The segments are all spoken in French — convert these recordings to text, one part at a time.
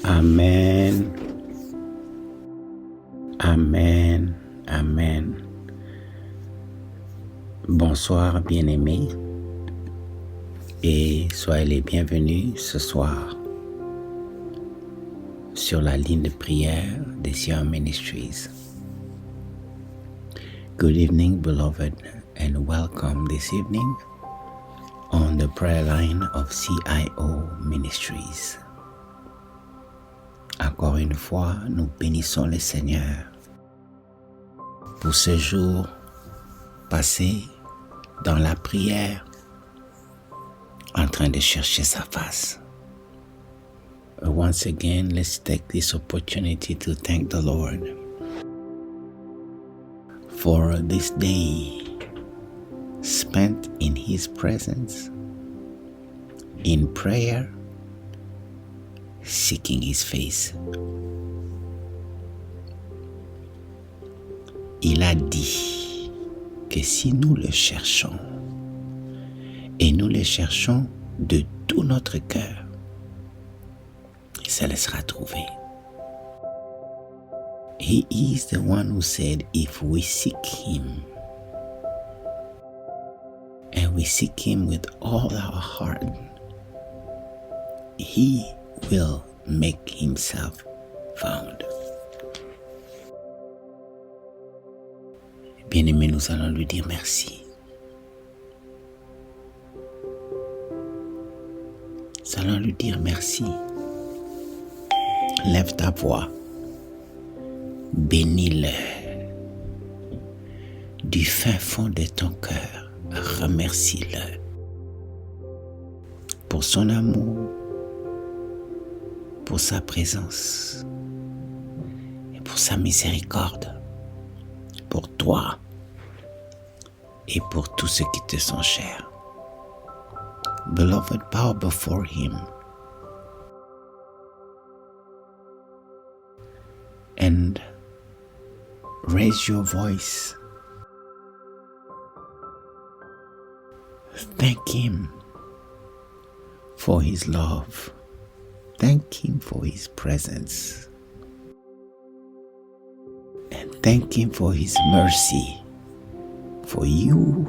Amen. Amen. Amen. Bonsoir bien-aimés et soyez les bienvenus ce soir sur la ligne de prière des Sion Ministries. Good evening, beloved, and welcome this evening on the prayer line of CIO Ministries. Encore une fois, nous bénissons le Seigneur pour ce jour passé dans la prière, en train de chercher sa face. Once again, let's take this opportunity to thank the Lord for this day spent in His presence, in prayer, seeking His face. Il a dit que si nous le cherchons, et nous le cherchons de tout notre cœur, il se laissera trouver. He is the one who said, if we seek Him, and we seek Him with all our heart, He will make Himself found. Bien-aimé, nous allons lui dire merci. Nous allons lui dire merci. Lève ta voix. Bénis-le. Du fin fond de ton cœur, remercie-le pour son amour, pour sa présence et pour sa miséricorde, pour toi et pour tous ceux qui te sont chers. Beloved, bow before Him and raise your voice. Thank Him for His love. Thank Him for His presence. And thank Him for His mercy for you,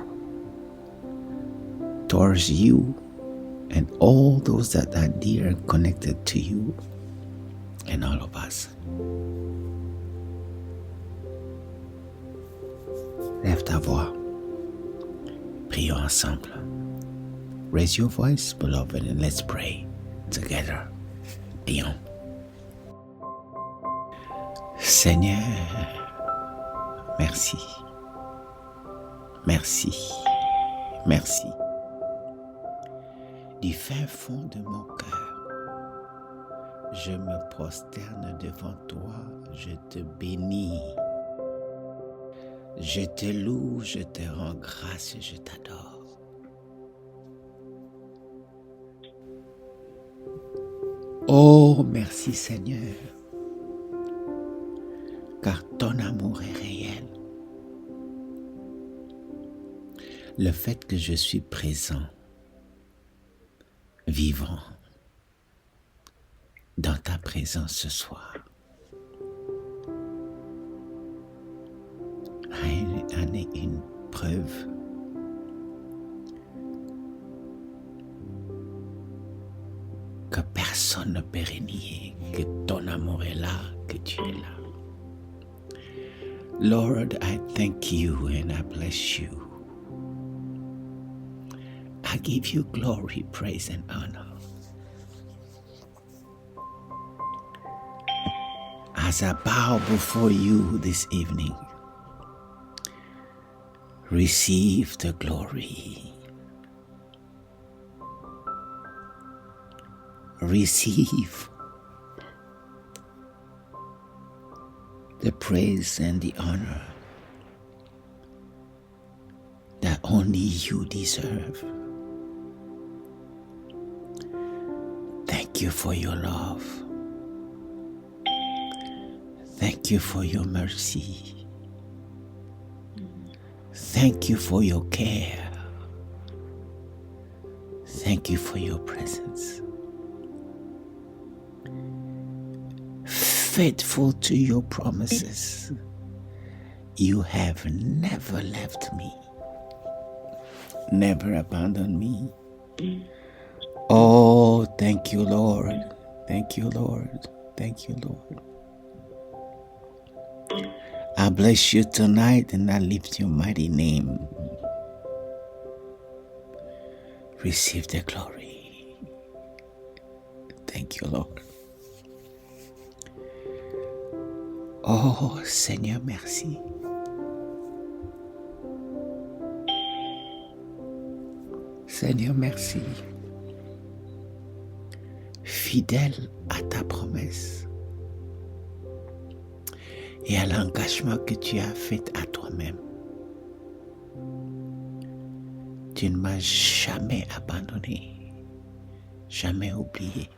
towards you, and all those that are dear and connected to you, and all of us. Lève ta voix. Prions ensemble. Raise your voice, beloved, and let's pray together. Prions. Seigneur, merci. Merci. Merci. Du fin fond de mon cœur, je me prosterne devant toi, je te bénis. Je te loue, je te rends grâce, je t'adore. Oh, merci Seigneur, car ton amour est réel. Le fait que je suis présent, vivant dans ta présence ce soir, en est une preuve que personne ne peut renier que ton amour est là, que tu es là. Lord, I thank you and I bless you. I give you glory, praise, and honor. As I bow before you this evening, receive the glory. Receive the praise and the honor that only you deserve. Thank you for your love. Thank you for your mercy. Thank you for your care. Thank you for your presence. faithful to your promises. You have never left me, never abandoned me. Oh, thank you, Lord. Thank you, Lord. Thank you, Lord. I bless you tonight and I lift your mighty name. Receive the glory. Thank you, Lord. Oh, Seigneur, merci. Seigneur, merci. Fidèle à ta promesse et à l'engagement que tu as fait à toi-même. Tu ne m'as jamais abandonné, jamais oublié.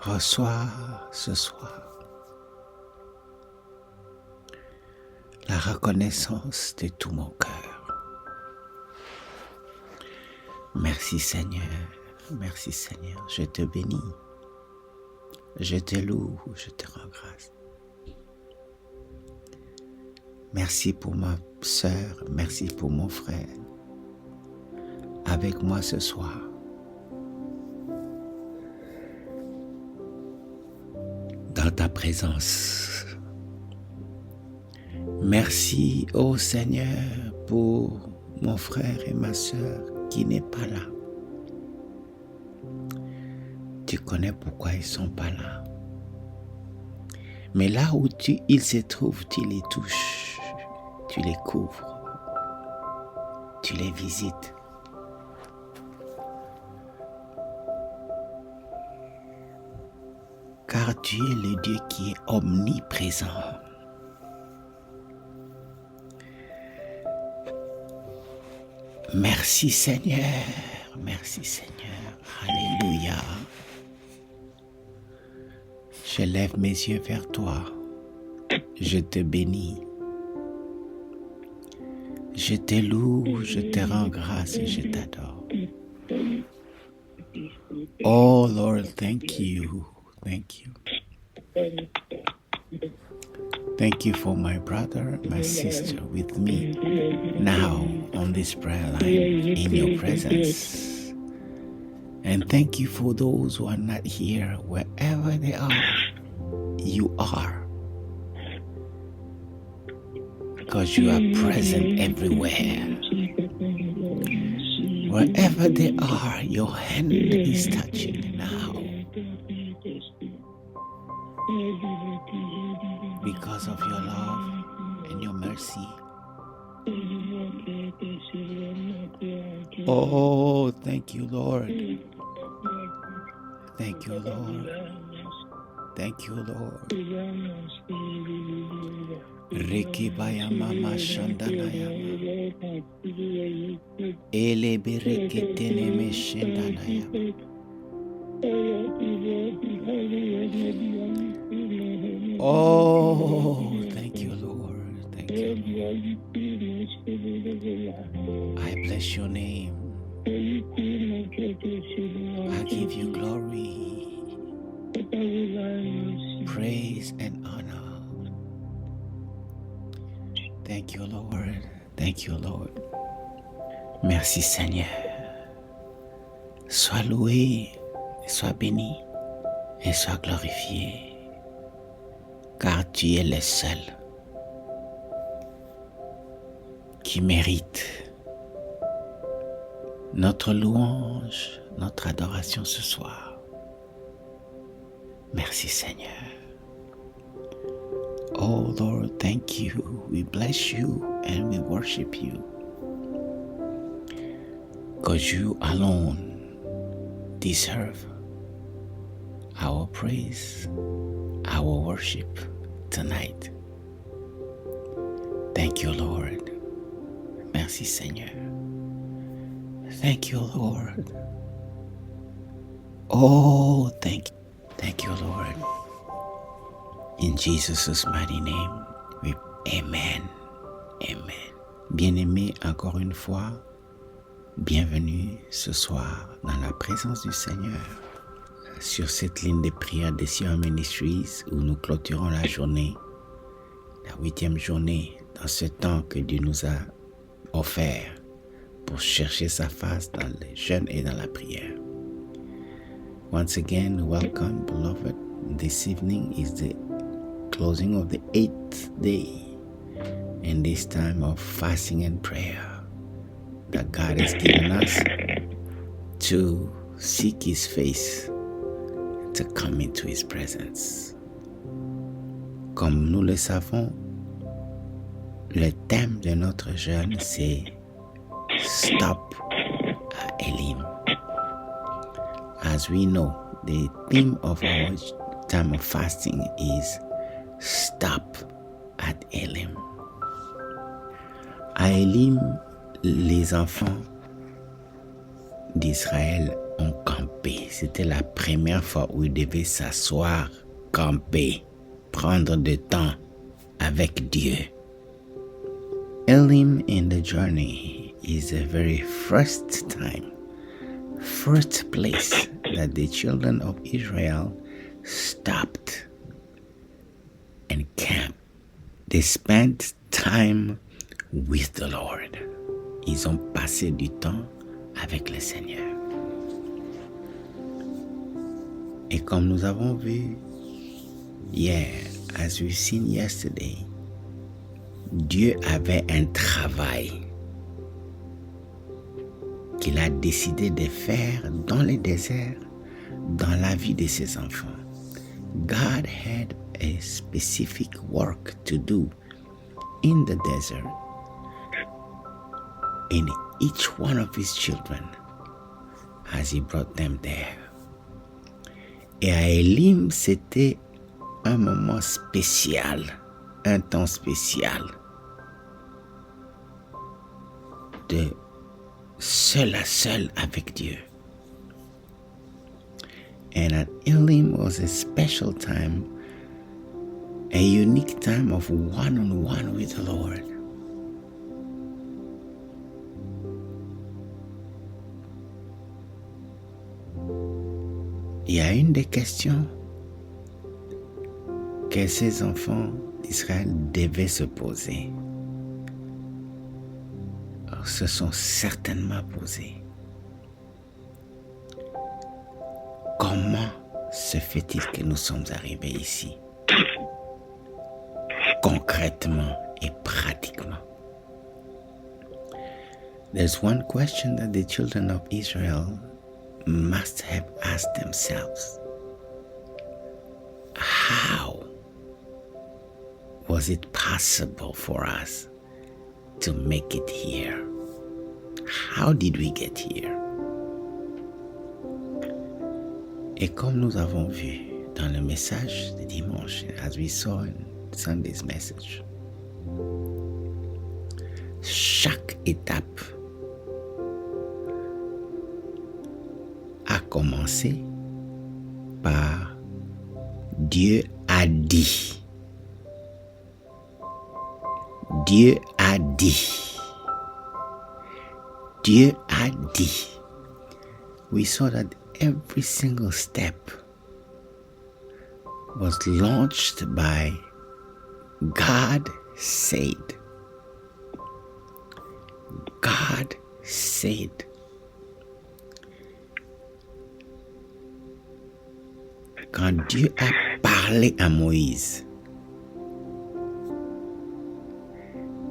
Reçois ce soir la reconnaissance de tout mon cœur. Merci Seigneur, merci Seigneur, je te bénis, je te loue, je te rends grâce. Merci pour ma sœur, merci pour mon frère, avec moi ce soir. Dans ta présence. Merci, ô Seigneur, pour mon frère et ma sœur qui n'est pas là. Tu connais pourquoi ils ne sont pas là. Mais là où ils se trouvent, tu les touches, tu les couvres, tu les visites. Car tu es le Dieu qui est omniprésent. Merci Seigneur, merci Seigneur, alléluia. Je lève mes yeux vers toi, je te bénis. Je te loue, je te rends grâce et je t'adore. Oh Lord, thank you. Thank you. Thank you for my brother, my sister with me now on this prayer line in your presence. And thank you for those who are not here, wherever they are, you are. Because you are present everywhere. Wherever they are, your hand is touching now. Because of your love and your mercy. Oh, thank you, Lord. Thank you, Lord. Thank you, Lord. Rekibaya mama shandanaya. Ele bereketene me shandanaya. Oh, thank you, Lord. Thank you, Lord. I bless your name. I give you glory, praise, and honor. Thank you, Lord. Thank you, Lord. Merci, Seigneur. Sois loué, sois béni et sois glorifié. Car tu es le seul qui mérite notre louange, notre adoration ce soir. Merci Seigneur. Oh Lord, thank you. We bless you and we worship you. Because you alone deserve our praise, our worship tonight. Thank you, Lord. Merci, Seigneur. Thank you, Lord. Oh, thank you. Thank you, Lord. In Jesus' mighty name, Amen. Amen. Bien-aimés, encore une fois, bienvenue ce soir dans la présence du Seigneur. sur cette ligne de prière des Sion Ministries où nous clôturons la journée, la 8e journée dans ce temps que Dieu nous a offert pour chercher sa face dans le jeûne et dans la prière. Once again, welcome, beloved. This evening is the closing of the 8th day in this time of fasting and prayer that God has given us to seek His face, to come into His presence. Comme nous le savons, le thème de notre jeûne, c'est Stop à Elim. As we know, the theme of our time of fasting is Stop at Elim. À Elim, les enfants d'Israël ont campé. C'était la première fois où ils devaient s'asseoir, camper, prendre du temps avec Dieu. Elim in the journey is the very first time, first place that the children of Israel stopped and camped. They spent time with the Lord. Ils ont passé du temps avec le Seigneur. Et comme nous avons vu hier, as we've seen yesterday, Dieu avait un travail qu'il a décidé de faire dans le désert, dans la vie de ses enfants. God had a specific work to do in the desert in each one of His children as He brought them there. Et à Elim, c'était un moment spécial, un temps spécial de seul à seul avec Dieu. And at Elim was a special time, a unique time of one-on-one with the Lord. Il y a une des questions que ces enfants d'Israël devaient se poser. Alors, se sont certainement posés. Comment se fait-il que nous sommes arrivés ici? Concrètement et pratiquement. There's one question that the children of Israel must have asked themselves. How was it possible for us to make it here? How did we get here? Et comme nous avons vu dans le message de dimanche, as we saw in Sunday's message, chaque étape a commencé par Dieu a dit. Dieu a dit. Dieu a dit. We saw that every single step was launched by God said. God said. Quand Dieu a parlé à Moïse,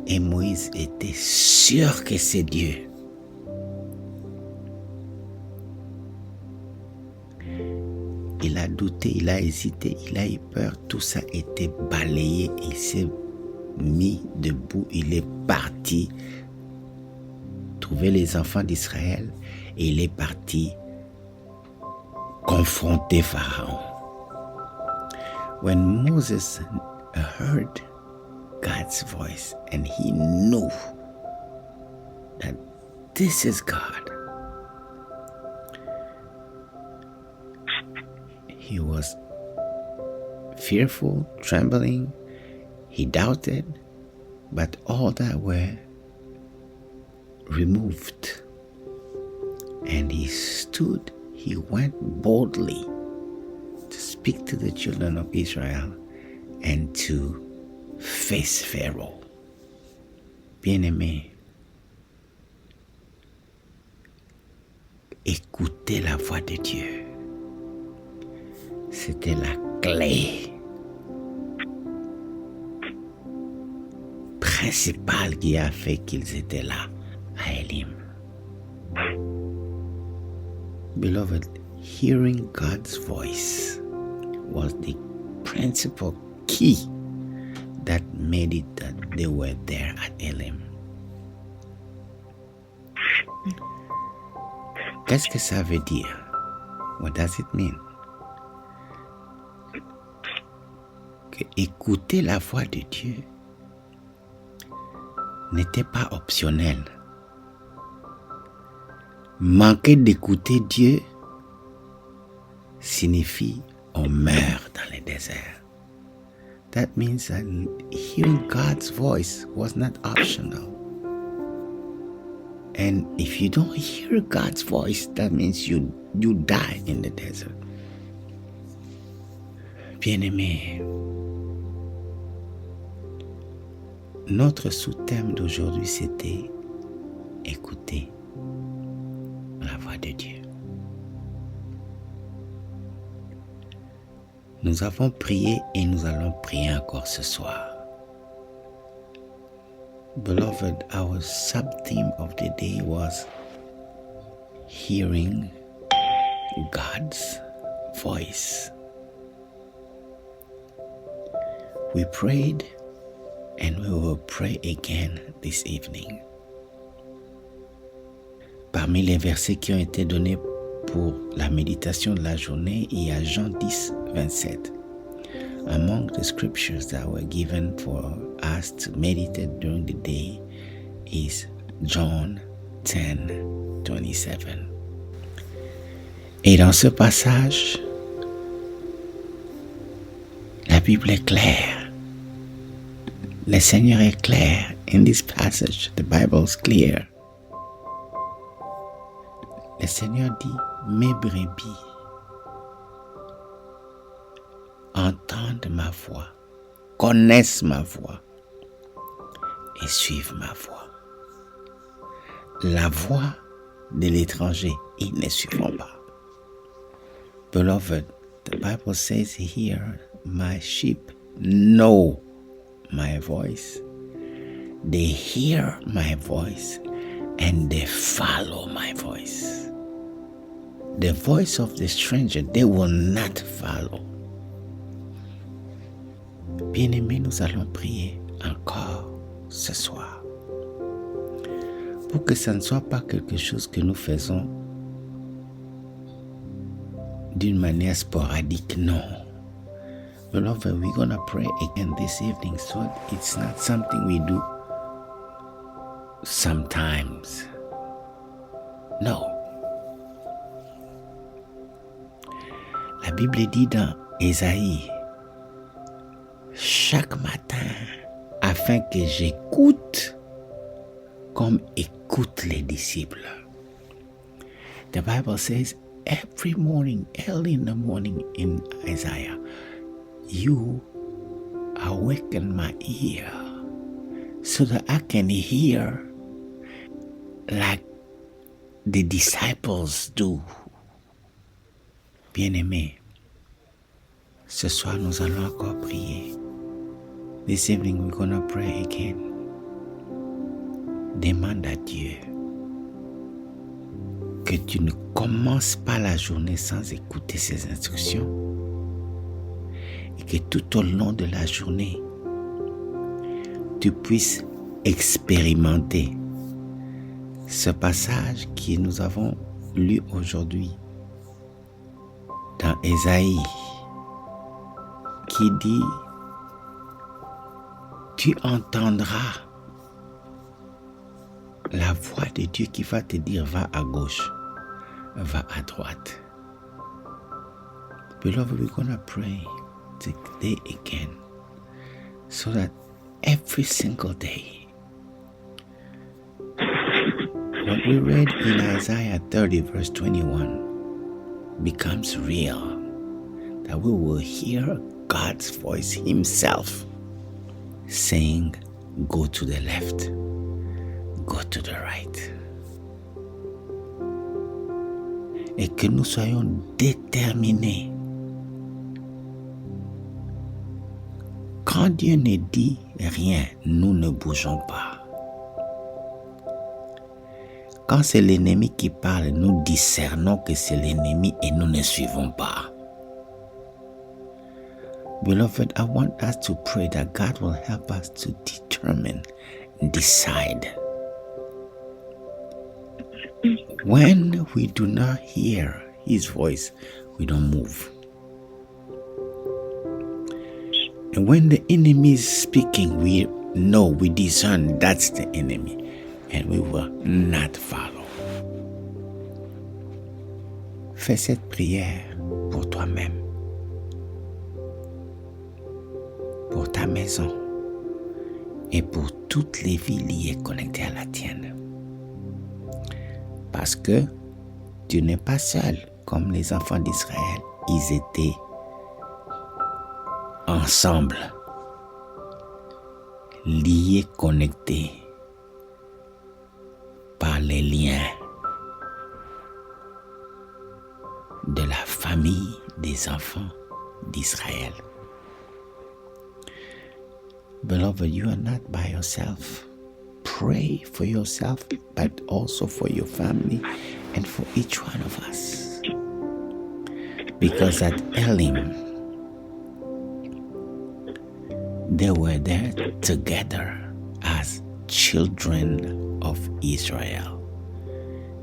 et Moïse était sûr que c'est Dieu, il a douté, il a hésité, il a eu peur, tout ça a été balayé, il s'est mis debout, il est parti trouver les enfants d'Israël et il est parti confronter Pharaon. When Moses heard God's voice and he knew that this is God, he was fearful, trembling, he doubted, but all that were removed. And he stood, he went boldly speak to the children of Israel and to face Pharaoh. Bien-aimés, écoutez la voix de Dieu. C'était la clé principale qui a fait qu'ils étaient là à Élim. Beloved, hearing God's voice was the principal key that made it that they were there at Elim. Qu'est-ce que ça veut dire? What does it mean? Que écouter la voix de Dieu n'était pas optionnel. Manquer d'écouter Dieu signifie on meurt dans le désert. That means that hearing God's voice was not optional. And if you don't hear God's voice, that means you die in the desert. Bien-aimés, notre sous-thème d'aujourd'hui, c'était écouter la voix de Dieu. Nous avons prié et nous allons prier encore ce soir. Beloved, our sub-theme of the day was hearing God's voice. We prayed and we will pray again this evening. Parmi les versets qui ont été donnés pour la méditation de la journée, il y a Jean 10, 27. Among the scriptures that were given for us to meditate during the day is John 10, 27. Et dans ce passage, la Bible est claire. Le Seigneur est clair. In this passage, the Bible is clear. Le Seigneur dit, mes brebis entendent ma voix, connaissent ma voix et suivent ma voix. La voix de l'étranger, ils ne suivront pas. Beloved, the Bible says here, my sheep know my voice. They hear my voice and they follow my voice. The voice of the stranger, they will not follow. Bien-aimés, nous allons prier encore ce soir. Pour que ça ne soit pas quelque chose que nous faisons d'une manière sporadique, non. Beloved, we're going to pray again this evening, so it's not something we do sometimes. No. La Bible dit dans Ésaïe, chaque matin, afin que j'écoute comme écoutent les disciples. The Bible says, every morning, early in the morning in Isaiah, you awaken my ear so that I can hear like the disciples do. Bien-aimés, ce soir nous allons encore prier. This evening we're going to pray again. Demande à Dieu que tu ne commences pas la journée sans écouter ses instructions et que tout au long de la journée, tu puisses expérimenter ce passage que nous avons lu aujourd'hui dans Ésaïe qui dit, tu entendras la voix de Dieu qui va te dire va à gauche, va à droite. Beloved, we're going to pray today again so that every single day, what we read in Isaiah 30 verse 21 becomes real. that we will hear God's voice himself saying, go to the left, go to the right. Et que nous soyons déterminés. Quand Dieu ne dit rien, nous ne bougeons pas. Quand c'est l'ennemi qui parle, nous discernons que c'est l'ennemi et nous ne suivons pas. Beloved, I want us to pray that God will help us to determine and decide. When we do not hear his voice, we don't move. And when the enemy is speaking, we know, we discern that's the enemy, and we will not follow. Fais cette prière pour toi-même, pour ta maison et pour toutes les vies liées connectées à la tienne. Parce que tu n'es pas seul, comme les enfants d'Israël, ils étaient ensemble, liés, connectés par les liens de la famille des enfants d'Israël. Beloved, you are not by yourself. Pray for yourself, but also for your family and for each one of us. Because at Elim, they were there together as children of Israel,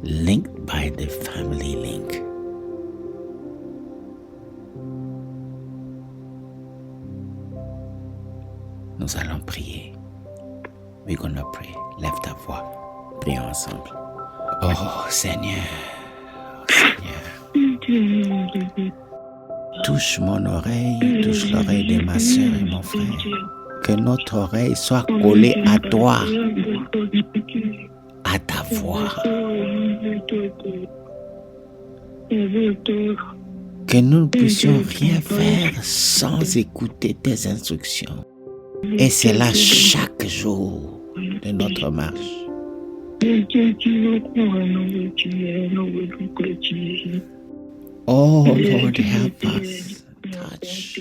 linked by the family link. Nous allons prier. We're gonna pray. Lève ta voix. Prions ensemble. Oh Seigneur, touche mon oreille, touche l'oreille de ma soeur et mon frère. Que notre oreille soit collée à toi, à ta voix. Que nous ne puissions rien faire sans écouter tes instructions. Et c'est là chaque jour de notre marche. Oh Lord, help us. Touch,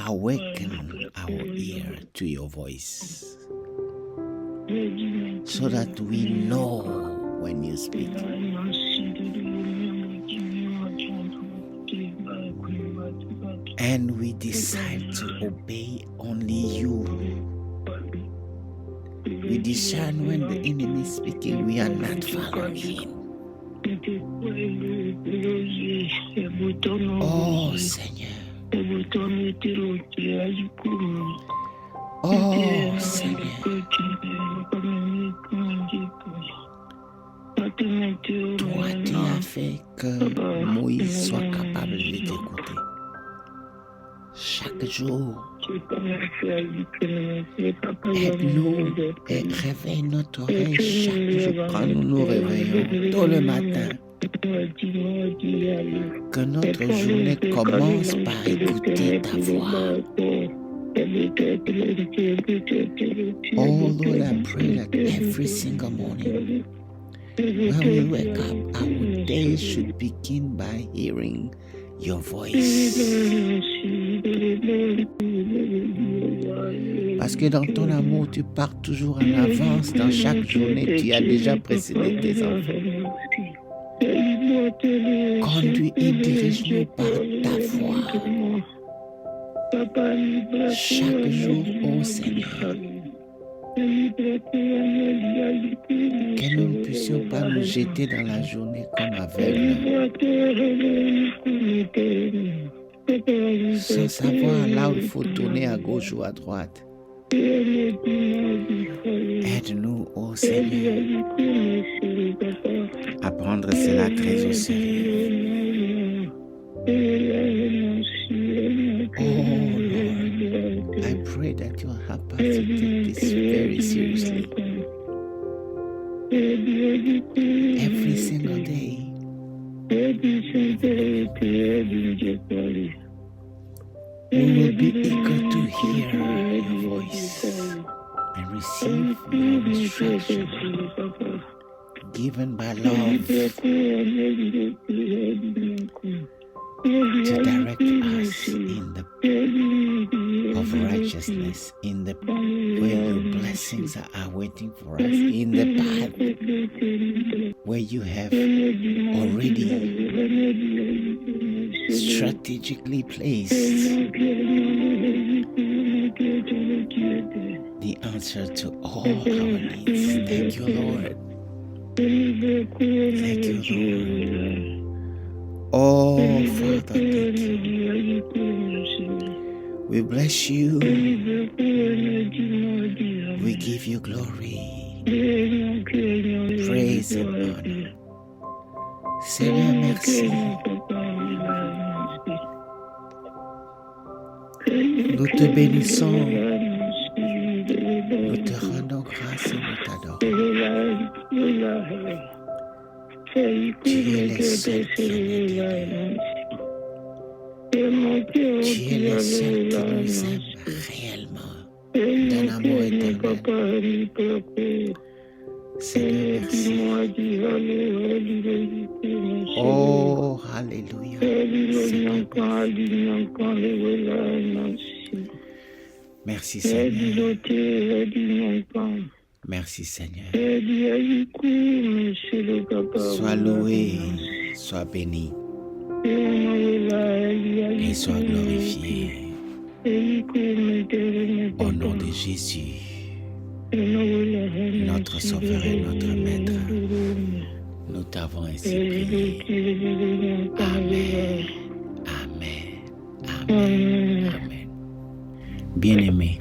awaken our ear to your voice, so that we know when you speak. And we decide to obey only you. We discern when the enemy is speaking, we are not following him. Oh Seigneur. Oh Seigneur. Toi, tu as fait que Moïse soit capable de t'écouter. Chaque jour, aide-nous et réveille notre oreille chaque jour quand nous nous réveillons tôt le matin. Que notre journée commence par écouter ta voix. Oh Lord, I pray that every single morning when we wake up, our day should begin by hearing your voice. Parce que dans ton amour, tu pars toujours en avance dans chaque journée. Tu as déjà précédé tes enfants. Conduis et dirige-nous par ta voix. Chaque jour, ô Seigneur. Que nous ne puissions pas nous jeter dans la journée comme aveugles, sans savoir là où il faut tourner à gauche ou à droite. Aide-nous, ô Seigneur, à prendre cela très au sérieux. Oh Lord, I pray that you'll help us to take this very seriously. Every single day. given by love to direct us in the of righteousness, in the where your blessings are waiting for us, in the path where you have already strategically placed the answer to all our needs. Thank you, Lord. Thank you, Lord. Oh, Father, thank you. We bless you. We give you glory, praise and honor. Seigneur, merci. Nous te bénissons. Nous te rendons grâce et nous t'adorons. Tu es le seul qui en est digne. Tu es le seul qui nous aime réellement d'un amour éternel. Seigneur, merci. Oh, alléluia. Merci Seigneur. Merci Seigneur. Sois loué, sois béni et sois glorifié. Au nom de Jésus, notre Sauveur et notre Maître, nous t'avons ainsi prié. Amen. Amen. Amen. Amen. Bien-aimés,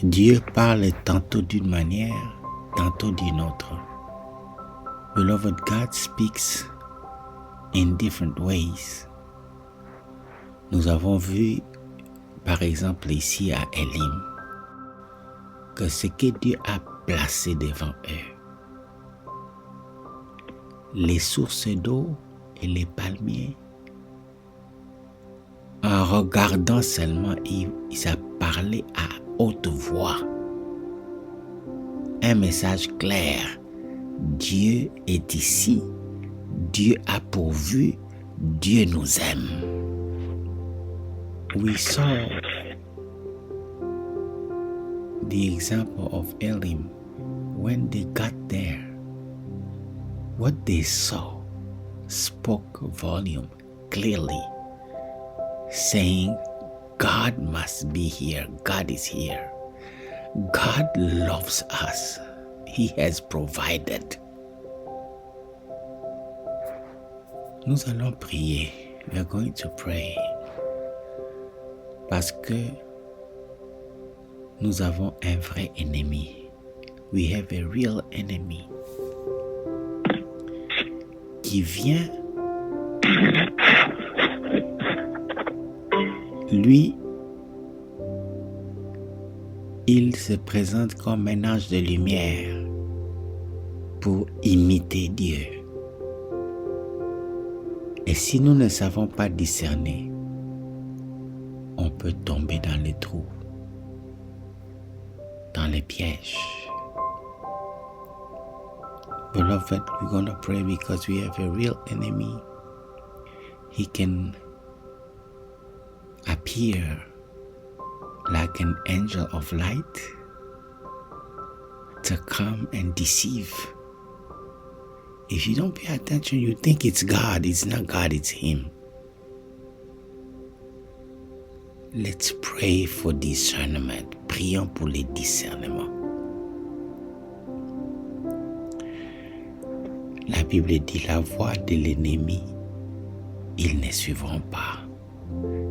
Dieu parle tantôt d'une manière, tantôt d'une autre. Beloved, God speaks in different ways. Nous avons vu, par exemple ici à Elim, que ce que Dieu a placé devant eux, les sources d'eau et les palmiers, en regardant seulement, il a parlé à haute voix. Un message clair. Dieu est ici. Dieu a pourvu. Dieu nous aime. We saw the example of Elim. When they got there, what they saw spoke volume clearly, saying, God must be here. God is here. God loves us. He has provided. Nous allons prier. We are going to pray. Parce que nous avons un vrai ennemi. We have a real enemy qui vient. Lui, il se présente comme un ange de lumière pour imiter Dieu. Et si nous ne savons pas discerner, on peut tomber dans les trous, dans les pièges. Beloved, we're going to pray because we have a real enemy. He can appear like an angel of light to come and deceive. If you don't pay attention, you think it's God. It's not God, it's him. Let's pray for discernment. Prions pour les discernements. La Bible dit la voix de l'ennemi, ils ne suivront pas.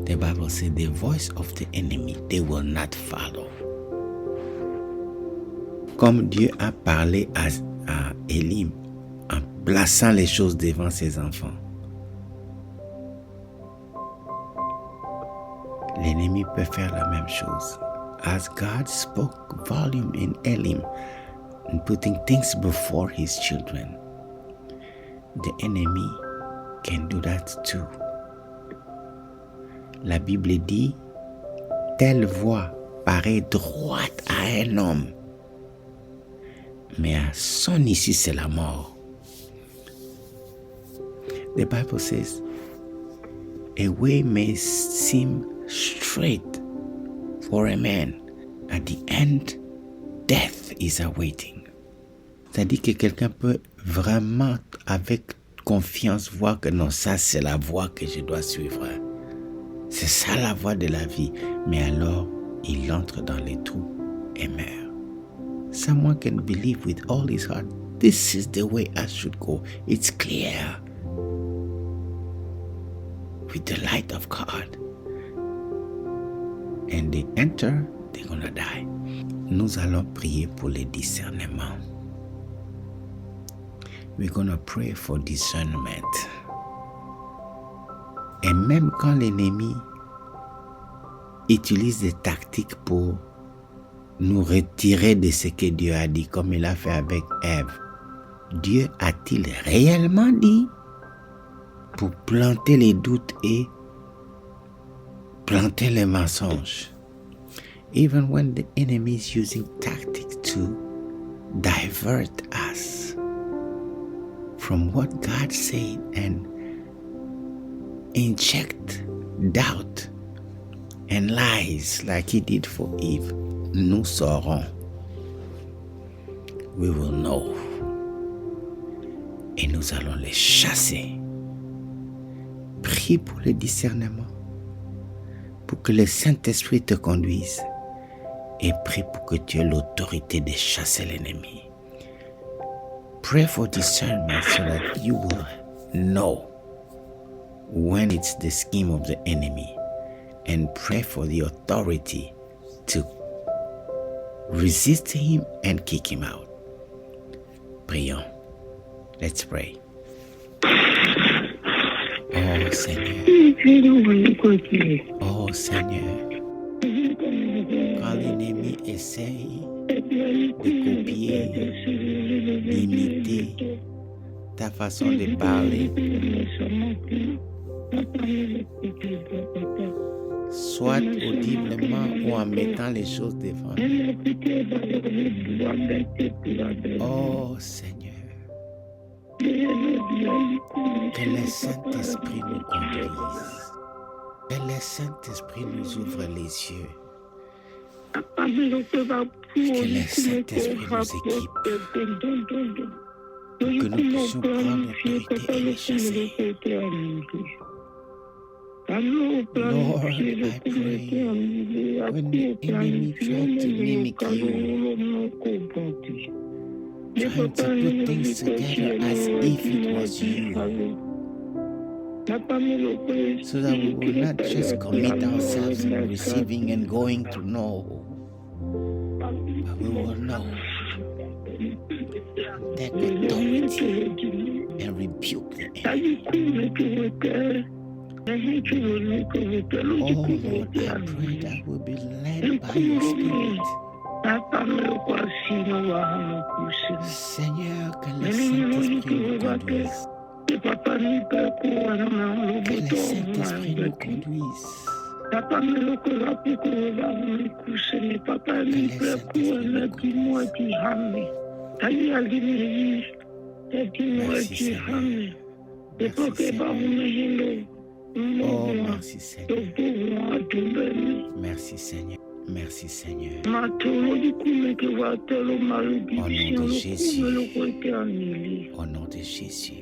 The Bible says the voice of the enemy, they will not follow. Comme Dieu a parlé à Elim en plaçant les choses devant ses enfants, l'ennemi peut faire la même chose. As God spoke volume in Elim and putting things before his children, the enemy can do that too. La Bible dit, telle voix paraît droite à un homme, Mais son issue, c'est la mort. The Bible says, a way may seem straight for a man. At the end, death is awaiting. C'est-à-dire que quelqu'un peut vraiment, avec confiance, voir que non, ça c'est la voie que je dois suivre. C'est ça la voie de la vie. Mais alors, il entre dans les trous et meurt. Someone can believe with all his heart, this is the way I should go. It's clear. With the light of God. And they enter, they're gonna die. Nous allons prier pour le discernement. We're gonna pray for discernment. Et même quand l'ennemi utilise des tactiques pour nous retirer de ce que Dieu a dit, comme il a fait avec Ève, Dieu a-t-il réellement dit? Pour planter les doutes et planter les mensonges. Even when the enemy is using tactics to divert us from what God said and inject doubt and lies like he did for Eve, nous saurons. We will know. Et nous allons les chasser. Prie pour le discernement, pour que le Saint-Esprit te conduise, et prie pour que tu aies l'autorité de chasser l'ennemi. Pray for discernment so that you will know when it's the scheme of the enemy, and pray for the authority to resist him and kick him out. Prions. Let's pray. Oh Seigneur. Oh Seigneur. Quand l'ennemi essaye de copier, d'imiter ta façon de parler, soit audiblement ou en mettant les choses devant nous. Oh Seigneur. Que le Saint-Esprit nous conduise. Que le Saint-Esprit nous ouvre les yeux. Que le Saint-Esprit nous équipe. Pour que nous puissions prendre l'autorité et les chasser. Lord, I pray, when the enemy tried to mimic you, trying to put things together as if it was you, so that we will not just commit ourselves in receiving and going to know, but we will know, take authority and rebuke the enemy. Oh Lord, I pray that we'll be led by your Spirit. Seigneur, que le Saint-Esprit nous conduise. Que le Saint-Esprit nous conduise. Que le Saint-Esprit nous conduise. Oh, merci Seigneur. Merci Seigneur. Merci Seigneur. Au nom de Jésus. Au nom de Jésus.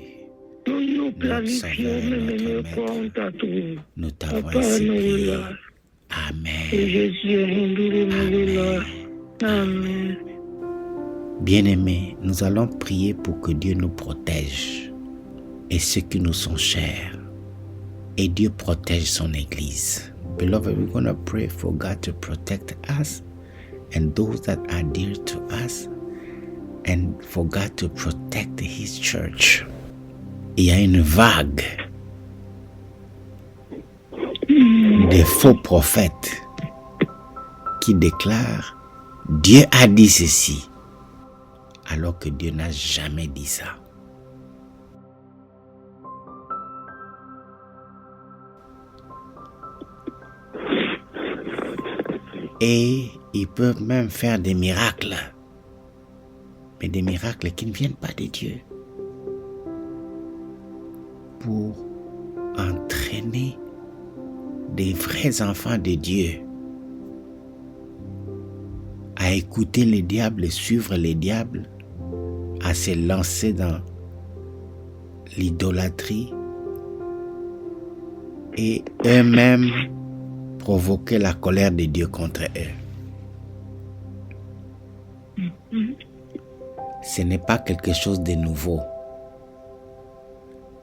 Notre Sauveur et notre Maître. Nous t'avons ainsi prié. Amen. Amen. Bien-aimés, nous allons prier pour que Dieu nous protège et ceux qui nous sont chers. Et Dieu protège son Église. Beloved, we're going to pray for God to protect us and those that are dear to us, and for God to protect His church. Il y a une vague de faux prophètes qui déclarent Dieu a dit ceci, alors que Dieu n'a jamais dit ça. Et ils peuvent même faire des miracles. mais des miracles qui ne viennent pas de Dieu, pour entraîner des vrais enfants de Dieu à écouter les diables et suivre les diables, à se lancer dans l'idolâtrie et eux-mêmes provoquer la colère de Dieu contre eux. Ce n'est pas quelque chose de nouveau.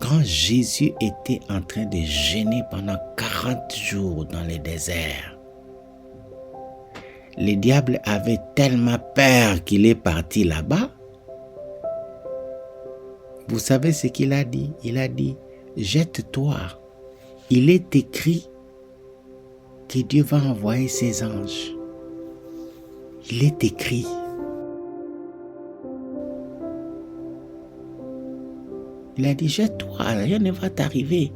Quand Jésus était en train de jeûner pendant 40 jours dans le désert, le diable avait tellement peur qu'il est parti là-bas. Vous savez ce qu'il a dit? Il a dit, jette-toi. Il est écrit que Dieu va envoyer ses anges. Il est écrit. Il a dit, jette-toi, rien ne va t'arriver.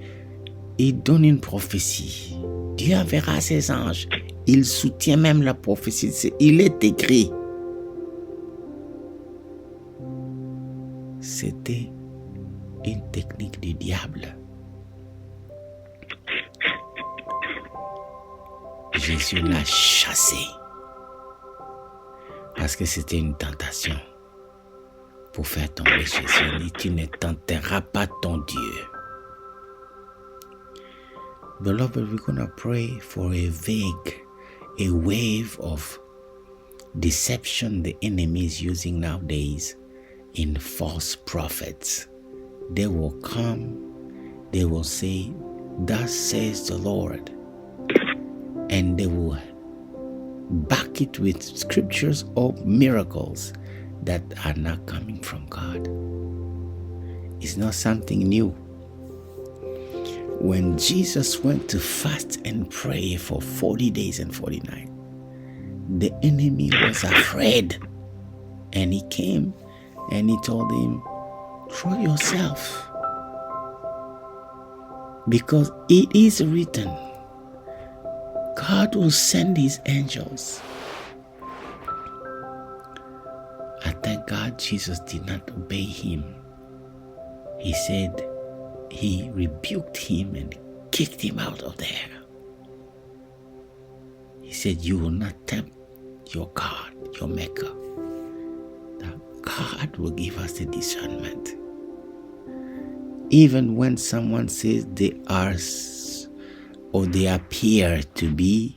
Il donne une prophétie. Dieu enverra ses anges. Il soutient même la prophétie. Il est écrit. C'était une technique du diable. Jésus l'a chassé. Parce que c'était une tentation. Pour faire tomber Jésus, il dit, tu ne tenteras pas ton Dieu. Beloved, we're going to pray for a wave of deception the enemy is using nowadays in false prophets. They will come, they will say, thus says the Lord. And they will back it with scriptures or miracles that are not coming from God. It's not something new. When Jesus went to fast and pray for 40 days and 40 nights, the enemy was afraid. And he came and he told him, throw yourself. Because it is written, God will send his angels. I thank God Jesus did not obey him. He said he rebuked him and kicked him out of there. He said, you will not tempt your God, your Maker. That God will give us the discernment. Even when someone says they are or they appear to be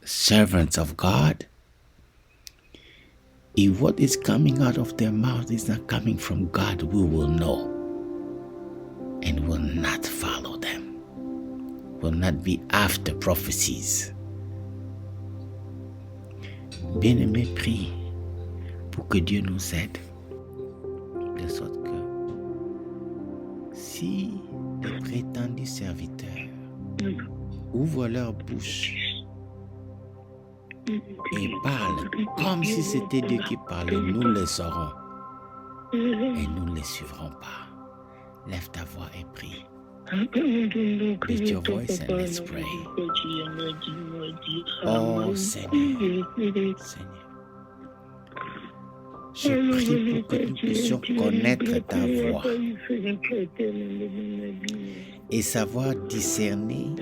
servants of God, if what is coming out of their mouth is not coming from God, we will know and will not follow them, will not be after prophecies. Bien-aimé, prie pour que Dieu nous aide, de sorte que si les prétendus serviteurs ouvrent leur bouche et parlent comme si c'était Dieu qui parlait, nous le saurons et nous ne les suivrons pas. Lève ta voix et prie. Lift your voice and let's pray. Oh Seigneur, je prie pour que nous puissions connaître ta voix et savoir discerner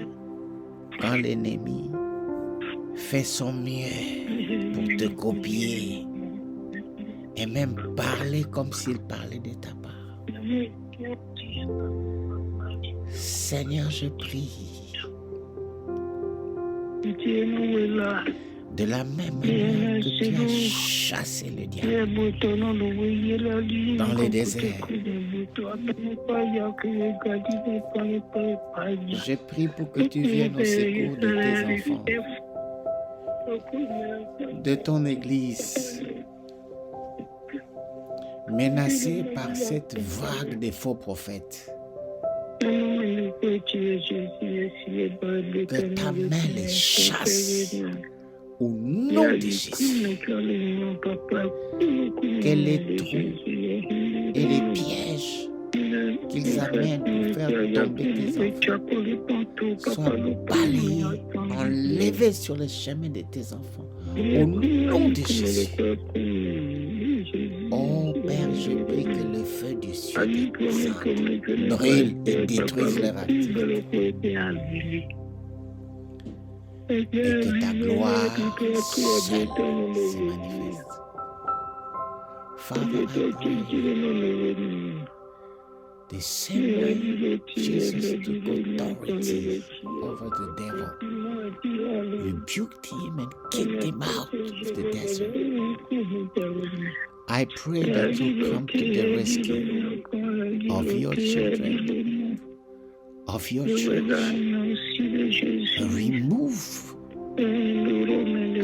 quand l'ennemi fait son mieux pour te copier et même parler comme s'il parlait de ta part. Seigneur, je prie de la même manière que tu as chassé le diable dans le désert. Je prie pour que tu viennes au secours de tes enfants, de ton Église, menacée par cette vague de faux prophètes. Que ta main les chasse au nom de Jésus. Que les trous et les pièges qu'ils amènent pour faire tomber tes enfants soient balayés, enlevés sur le chemin de tes enfants. Au nom de Jésus. feu descende, brûle et détruise leur activité. Et que ta gloire seule se manifeste. Father, I pray the same way Jesus took authority over the devil, rebuked him and kicked him out of the desert. I pray that you come to the rescue of your children, of your church. Remove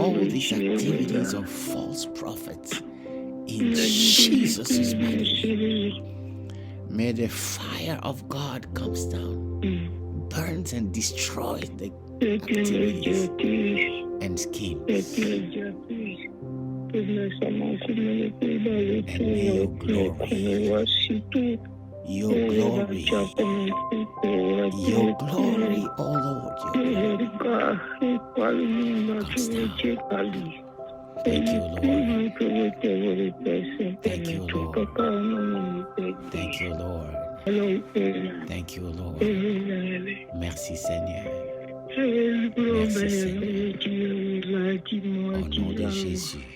all these activities of false prophets in Jesus' mighty name. May the fire of God comes down, burns and destroys the activities and schemes. And may your glory, oh Lord, your glory comes down. Thank you, Lord. Thank you, Lord. Thank you, Lord. Thank you, Lord. Merci, Seigneur. Merci, Seigneur. Au nom de Jésus.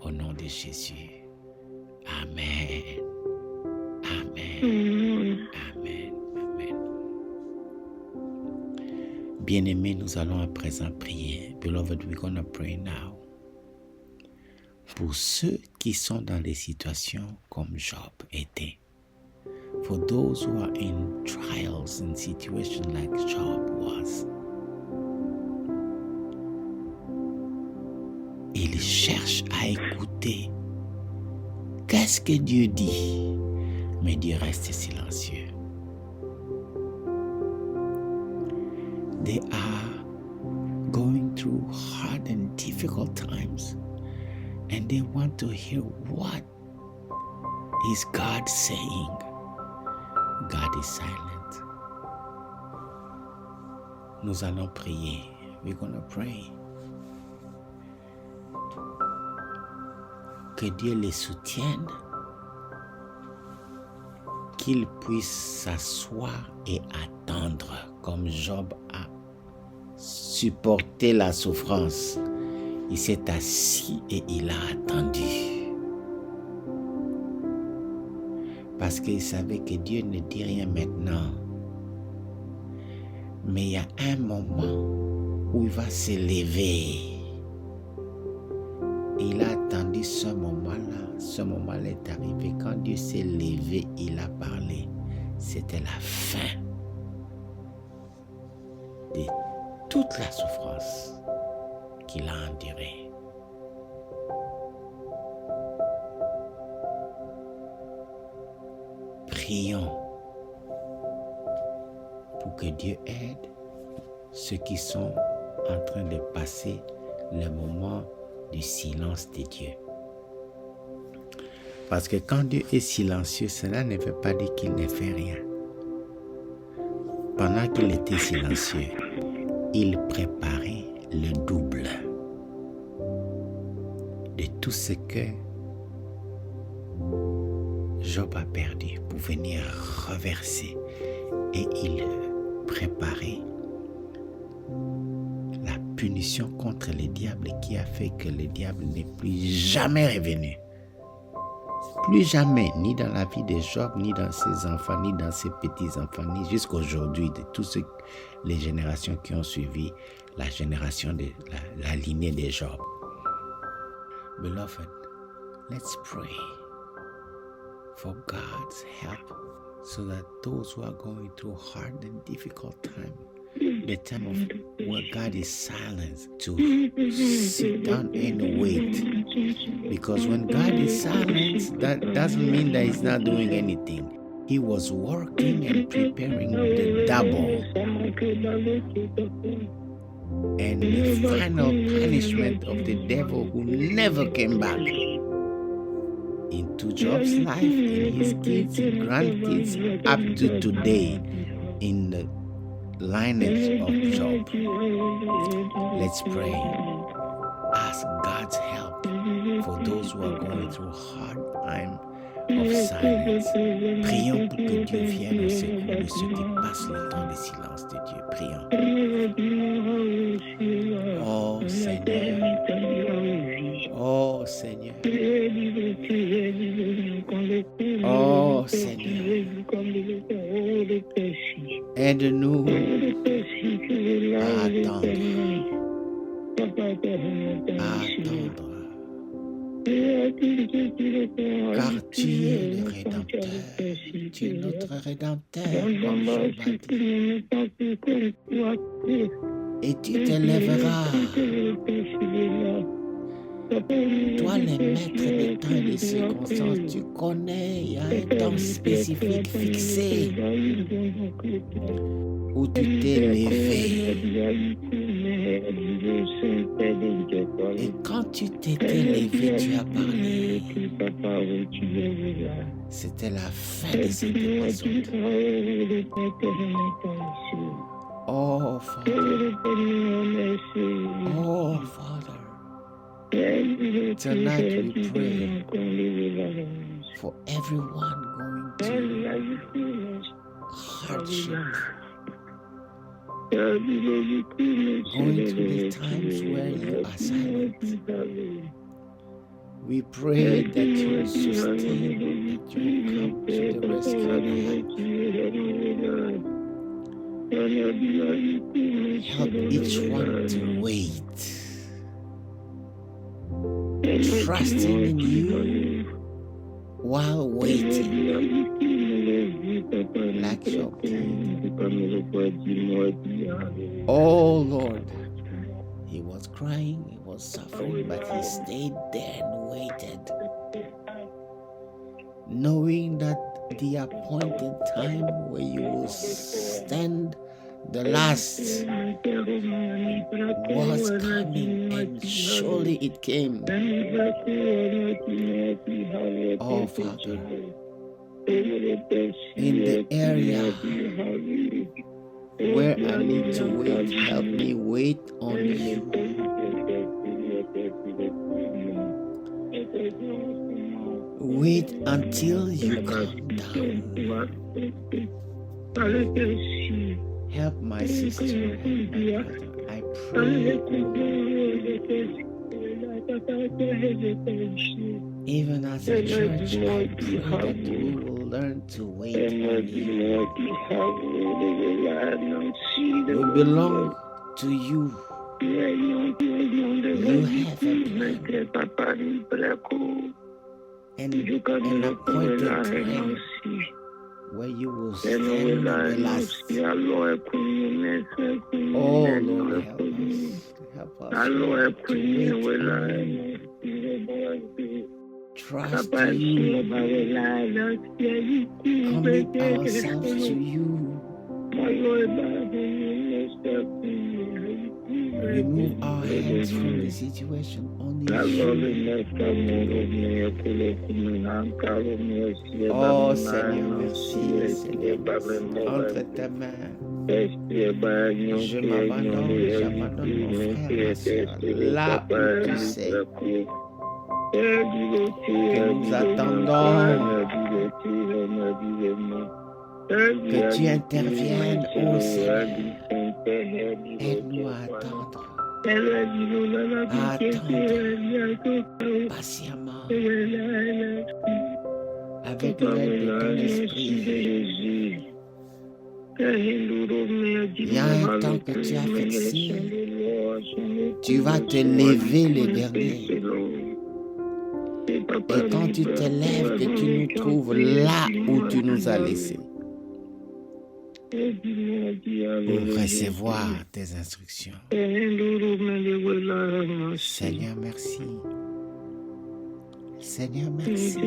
Au nom de Jésus. Amen. Amen. Amen. Amen. Bien-aimés, nous allons à présent prier. Beloved, we're going to pray now. Pour ceux qui sont dans des situations comme Job était. For those who are in trials and situations like Job was. Ils cherchent à écouter. Qu'est-ce que Dieu dit? Mais Dieu reste silencieux. They are going through hard and difficult times. And they want to hear what is God saying. God is silent. Nous allons prier. We're going to pray. Que Dieu les soutienne. Qu'ils puissent s'asseoir et attendre comme Job a supporté la souffrance. Il s'est assis et il a attendu. Parce qu'il savait que Dieu ne dit rien maintenant. Mais il y a un moment où il va se lever. Il a attendu ce moment-là. Ce moment-là est arrivé. Quand Dieu s'est levé, il a parlé. C'était la fin de toute la souffrance qu'il a enduré. Prions pour que Dieu aide ceux qui sont en train de passer le moment du silence de Dieu. Parce que quand Dieu est silencieux, cela ne veut pas dire qu'il ne fait rien. Pendant qu'il était silencieux, il préparait le double de tout ce que Job a perdu pour venir reverser. Et il préparait la punition contre le diable qui a fait que le diable n'est plus jamais revenu. Plus jamais, ni dans la vie de Job, ni dans ses enfants, ni dans ses petits-enfants, ni jusqu'à aujourd'hui, de toutes les générations qui ont suivi la génération de la lignée de Job. Beloved, let's pray for God's help so that those who are going through hard and difficult time, the time of where God is silent, to sit down and wait. Because when God is silent, that doesn't mean that He's not doing anything. He was working and preparing the double. And the final punishment of the devil who never came back into Job's life, in his kids, grandkids, up to today, in the lineage of Job. Let's pray. Ask God's help for those who are going through hard time, of silence. Prions pour que Dieu vienne au secours de ceux qui passent le temps de silence de Dieu. Prions. Oh Seigneur. Oh Seigneur. Oh Seigneur. Aide-nous à attendre. À attendre. Car tu es le Rédempteur, tu es notre Rédempteur, comme Job a dit. Et tu t'élèveras. Toi, le maître des temps et des circonstances, tu connais, il y a un temps spécifique fixé où tu t'es levé. Et quand tu t'étais levé, tu as parlé. C'était la fin de cette émission. Oh, Father. Oh, Father. Tonight we pray for everyone going through hardship. Going through the times where you are silent. We pray that you will sustain, that you will come to the rescue and help each one to wait, trusting in you while waiting, like Job did. Oh Lord, he was crying, he was suffering, but he stayed there and waited, knowing that the appointed time where you will stand the last was coming, and surely it came. Oh Father, in the area where I need to wait, help me wait on you. Wait until you come down. Help my sister, help my brother. I pray, even as a church, I pray that we will learn to wait on you. We belong to you. You have a plan and an appointed time where you will stand the last. Oh Lord, help us to wait on you. Trust you, commit ourselves to you. Remove our hands from the situation. Only you. Oh Seigneur, merci, Seigneur, merci. Entre tes mains, je m'abandonne, j'abandonne mon frère, ma soeur, là où tu sais que nous attendons que tu interviennes, oh Seigneur. Aide-nous à attendre patiemment, avec l'aide de ton esprit. Il y a un temps que tu as fixé. Tu vas te lever le dernier. Et quand tu te lèves, que tu nous trouves là où tu nous as laissés, pour recevoir tes instructions. Seigneur, merci. Seigneur, merci.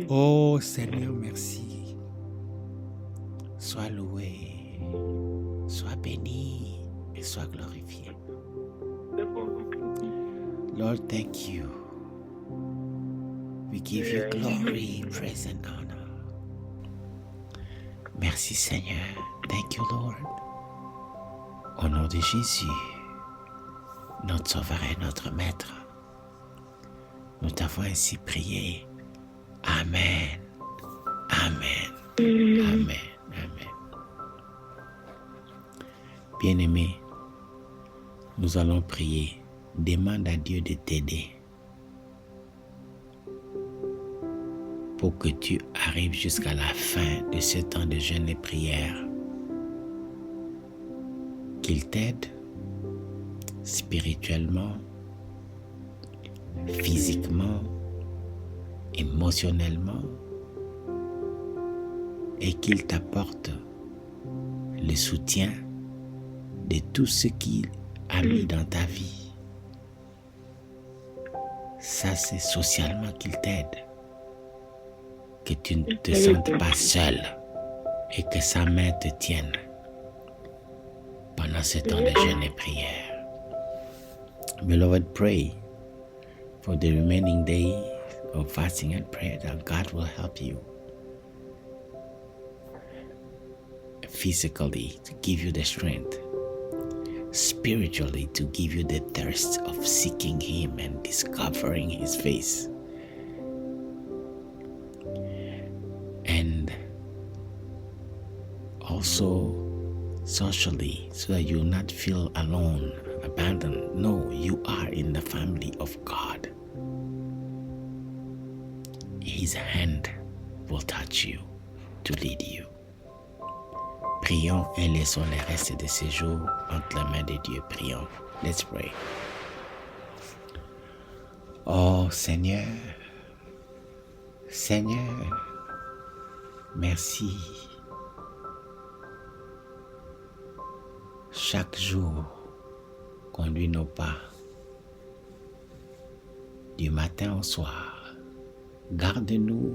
Oh Seigneur, merci. Sois loué, sois béni et sois glorifié. Lord, thank you. We give you glory, praise and honor. Merci Seigneur. Thank you Lord. Au nom de Jésus, notre Sauveur et notre Maître. Nous t'avons ainsi prié. Amen. Amen. Amen. Amen. Bien-aimé, nous allons prier. Demande à Dieu de t'aider pour que tu arrives jusqu'à la fin de ce temps de jeûne et prière. Qu'il t'aide spirituellement, physiquement, émotionnellement, et qu'il t'apporte le soutien de tout ce qu'il a mis dans ta vie. Ça, c'est socialement qu'il t'aide. Que tu ne te sentes pas seul et que sa main te tienne pendant ce temps de jeûne et prière. Beloved, pray for the remaining days of fasting and prayer that God will help you physically to give you the strength, spiritually to give you the thirst of seeking Him and discovering His face, and also socially so that you will not feel alone, abandoned. No, you are in the family of God. His hand will touch you to lead you. Prions et laissons le reste de ces jours entre les mains de Dieu. Prions. Let's pray. Oh Seigneur, Seigneur, merci. Chaque jour, conduis nos pas du matin au soir. Garde-nous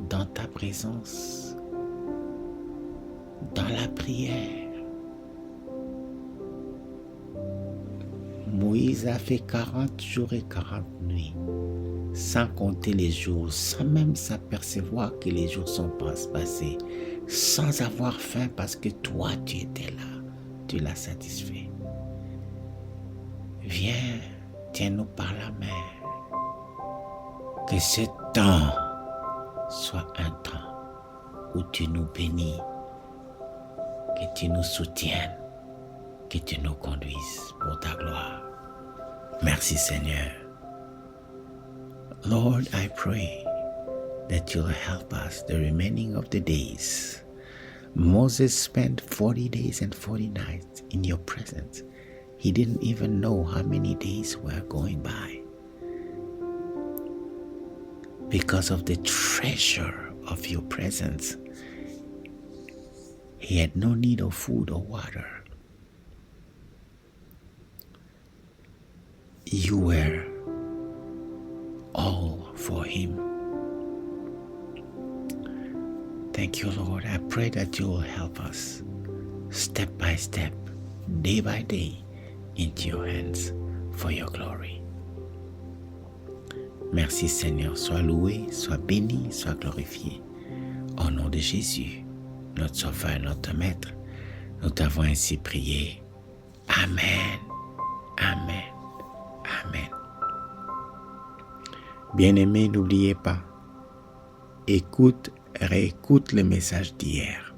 dans ta présence, dans la prière. Moïse a fait 40 jours et 40 nuits, sans compter les jours, sans même s'apercevoir que les jours sont passés, sans avoir faim parce que toi, tu étais là. Tu l'as satisfait. Viens, tiens-nous par la main. Que ce temps soit un temps où tu nous bénis, que tu nous soutiennes, que tu nous conduises pour ta gloire. Merci Seigneur. Lord, I pray that you'll help us the remaining of the days. Moses spent 40 days and 40 nights in your presence. He didn't even know how many days were going by. Because of the treasure of your presence, he had no need of food or water. You were all for him. Thank you, Lord. I pray that you will help us step by step, day by day, into your hands for your glory. Merci Seigneur, sois loué, sois béni, sois glorifié. Au nom de Jésus, notre Sauveur, notre Maître, nous t'avons ainsi prié. Amen. Amen. Amen. Bien-aimés, n'oubliez pas, réécoute le message d'hier.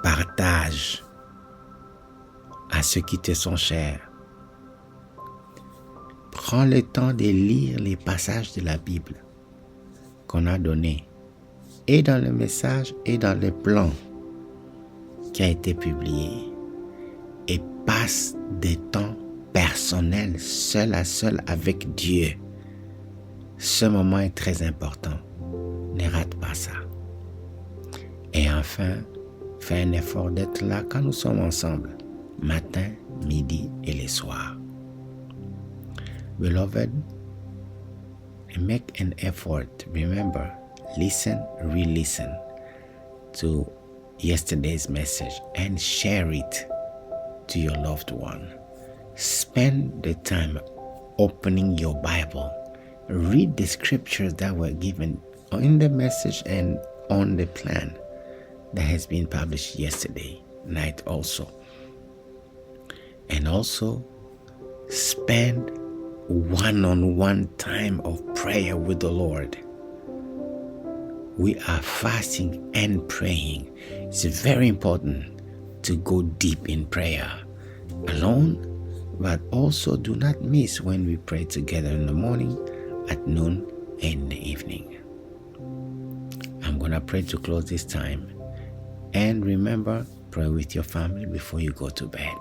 Partage à ceux qui te sont chers. Prends le temps de lire les passages de la Bible qu'on a donnés, et dans le message et dans le plan qui a été publié, et passe des temps personnels, seul à seul avec Dieu. Ce moment est très important. Ne rate pas ça. Et enfin, fais un effort d'être là quand nous sommes ensemble, matin, midi et le soir. Beloved, make an effort. Remember, listen, re-listen to yesterday's message and share it to your loved one. Spend the time opening your Bible. Read the scriptures that were given in the message and on the plan that has been published yesterday night also. And also spend one-on-one time of prayer with the Lord. We are fasting and praying. It's very important to go deep in prayer alone, but also do not miss when we pray together in the morning, at noon, and in the evening. I'm going to pray to close this time. And remember, pray with your family before you go to bed.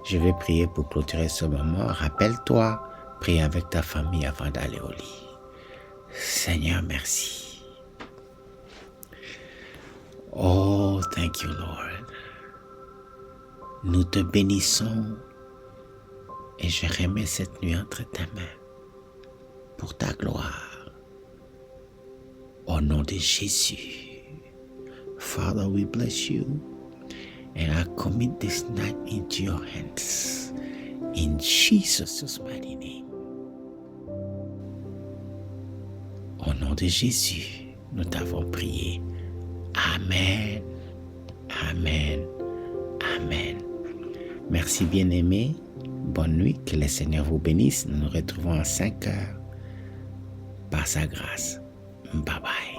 Je vais prier pour clôturer ce moment. Rappelle-toi, prie avec ta famille avant d'aller au lit. Seigneur, merci. Oh, thank you, Lord. Nous te bénissons et je remets cette nuit entre tes mains pour ta gloire. Au nom de Jésus. Father, we bless you and I commit this night into your hands. In Jesus' mighty name. Au nom de Jésus, nous t'avons prié. Amen. Amen. Amen. Merci bien-aimés. Bonne nuit. Que le Seigneur vous bénisse. Nous nous retrouvons à 5 heures par sa grâce. Bye bye.